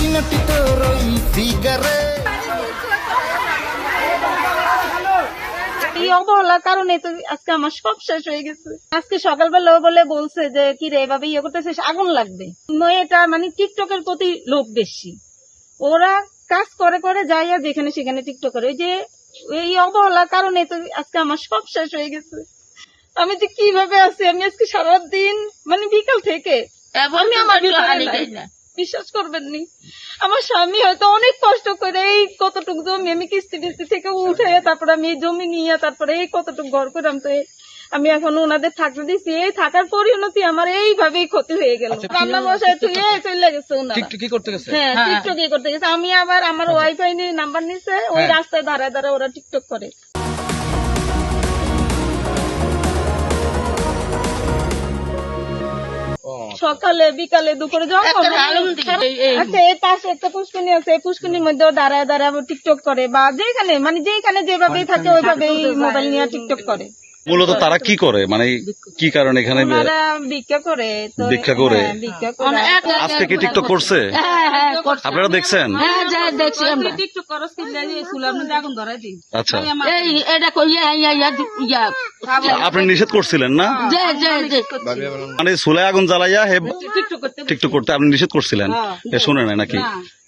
নাটি নাটি তোর ওই ফিগারে। এই অবহেলার কারণে তো আজকে আমার সব শেষ হয়ে গেছে। আজকে সকালবেলা বলে বলছে যে কি রে এভাবে ইয়ে করতেছিস, আগুন লাগবে। মেয়েটা মানে টিকটকের প্রতি লোভ বেশি, ওরা কাজ করে করে যাইয়া যেখানে সেখানে টিকটক করে। ওই যে এই অবহেলার কারণে তো আজকে আমার সব শেষ হয়ে গেছে। আমি যে কিভাবে আছি, আমি আজকে সারাদিন মানে বিকাল থেকে আমি আমার ভিতরে নাই। বিশ্বাস করবেন নি, আমার স্বামী হয়তো অনেক কষ্ট করে এই কতটুকু জমি আমি কিস্তি টিস্তি থেকে উঠে তারপরে আমি এই জমি নিয়ে তারপরে এই কতটুকু ঘর করলাম। তো আমি এখন ওনাদের থাকতে দিচ্ছি, এই থাকার পরিণতি আমার এইভাবেই ক্ষতি হয়ে গেল। রান্না বসায় তুই চলে গেছে ওনারা। হ্যাঁ, টিকটক করতে গেছে। আমি আবার আমার ওয়াইফাই নিয়ে নাম্বার নিছে, ওই রাস্তায় দাঁড়ায় দাঁড়ায় ওরা টিকটক করে। সকালে বিকালে দুপুরে যখন আচ্ছা এই পাশে একটা পুষ্করণী আছে, এই পুষ্করণীর মধ্যে দাঁড়ায় দাঁড়ায় টিকটক করে, বা যেখানে মানে যেখানে যেভাবেই থাকে ওইভাবেই মোবাইল নিয়ে টিকটক করে। মূলত তারা কি করে, মানে কি কারণে এখানে ওনারা ভিক্ষা করে। তো ভিক্ষা করে? হ্যাঁ, ভিক্ষা করে। আজকে কি টিকটক করছে? আপনারা দেখছেন? টিকটক করস কি লাগিয়েছিল, আপনি আগুন ধরাই দিন। আচ্ছা, আপনি নিষেধ করছিলেন না? মানে চুলায় আগুন জ্বালাইয়া টিকটক করতে আপনি নিষেধ করছিলেন, শুনে নাই নাকি?